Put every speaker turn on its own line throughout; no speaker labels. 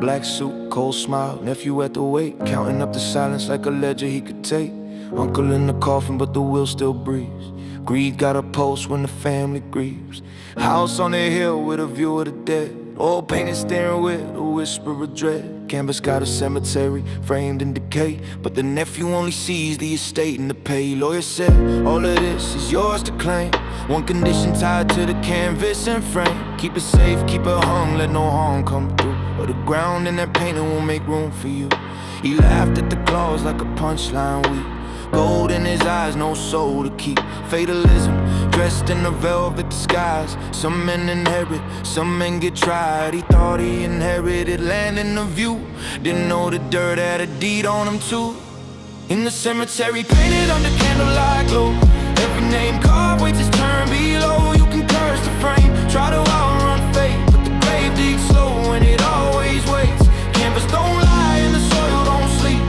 black suit, cold smile, nephew at the wake, counting up the silence like a ledger he could take. Uncle in the coffin, but the wheel still breathes. Greed got a pulse when the family grieves. House on the hill with a view of the dead. Old painted steering wheel, a whisper of dread. Canvas got a cemetery framed in decay, but the nephew only sees the estate and the pay. Lawyer said, all of this is yours to claim. One condition tied to the canvas and frame. Keep it safe, keep it hung, let no harm come through, or the ground in that painting won't make room for you. He laughed at the claws like a punchline weak. Gold in his eyes, no soul to keep. Fatalism, dressed in a velvet disguise. Some men inherit, some men get tried. He thought he inherited land and a view. Didn't know the dirt had a deed on him too. In the cemetery, painted under candlelight glow. Every name carved waits his turn below. You can curse the frame, try to outrun fate, but the grave digs slow and it always waits. Canvas don't lie and the soil don't sleep.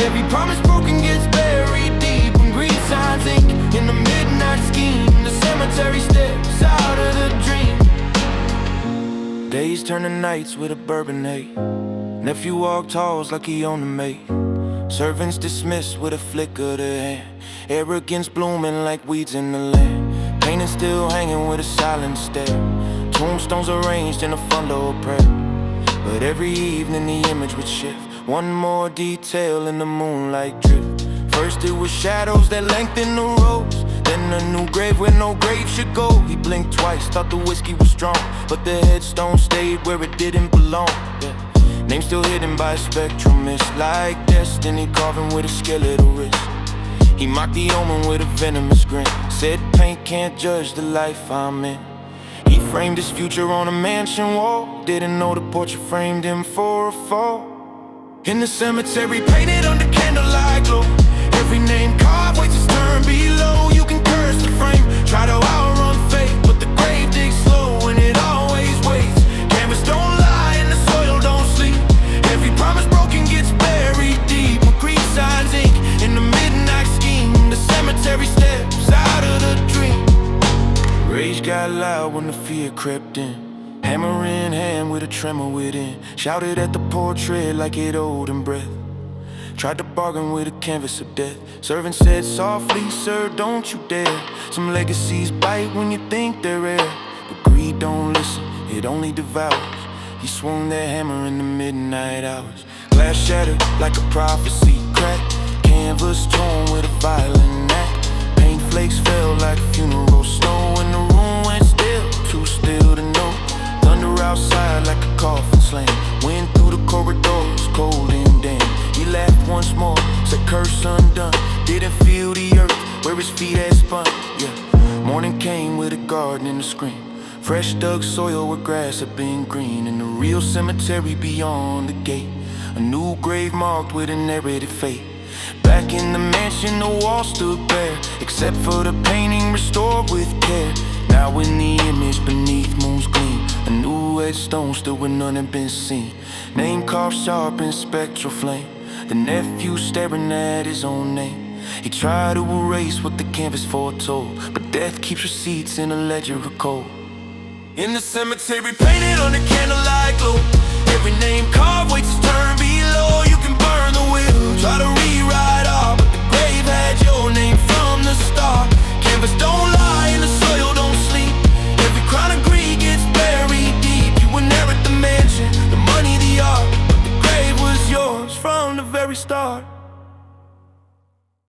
Every promise broken gets buried deep. When greed signs ink in the midnight scheme, the cemetery steps out of the dream. Days turn to nights with a bourbon hate. Nephew walked halls like he owned the mate. Servants dismissed with a flick of the hand. Arrogance blooming like weeds in the land. Painting still hanging with a silent stare. Tombstones arranged in a funnel of prayer. But every evening the image would shift. One more detail in the moonlight drift. First it was shadows that lengthened the rows, then a new grave where no grave should go. He blinked twice, thought the whiskey was strong, but the headstone stayed where it didn't belong. Name still hidden by a spectrum mist, like destiny carving with a skeletal wrist. He mocked the omen with a venomous grin. Said paint can't judge the life I'm in. He framed his future on a mansion wall. Didn't know the portrait framed him for a fall. In the cemetery, painted under candlelight glow. Every name carved waits his turn below. You can curse the frame, try to outrun fate, but the grave digs slow and it always waits. Canvas don't lie and the soil don't sleep. Every promise broken gets buried deep. When greed signs ink in the midnight scheme, the cemetery steps out of the dream. Rage got loud when the fear crept in. Hammer in hand with a tremor within. Shouted at the portrait like it owed him breath. Tried to bargain with a canvas of death. Servant said softly, sir, don't you dare. Some legacies bite when you think they're rare, but greed don't listen, it only devours. He swung that hammer in the midnight hours. Glass shattered like a prophecy cracked. Canvas torn with a violent act. Paint flakes fell like funeral snow. And the room went still, too still to know. Thunder outside like a coffin slam. Wind through the corridors, cold and damp. He laughed once more, said curse undone. Didn't feel the earth where his feet had spun. Yeah, morning came with a garden and a scream. Fresh dug soil where grass had been green. In the real cemetery beyond the gate, a new grave marked with an inherited fate. Back in the mansion the walls stood bare, except for the painting restored with care. Now in the image beneath moon's gleam, a new headstone stood where none had been seen. Name carved sharp in spectral flame. The nephew staring at his own name. He tried to erase what the canvas foretold, but death keeps receipts in a ledger of cold. In the cemetery, painted on the candlelight glow. Every name carved waits his turn below. You can burn the will, try to rewrite all, but the grave had your name from the start. Canvas don't lie and the soil don't sleep. Every crown of greed gets buried deep. You inherit the mansion, the money, the art, but the grave was yours from the very start.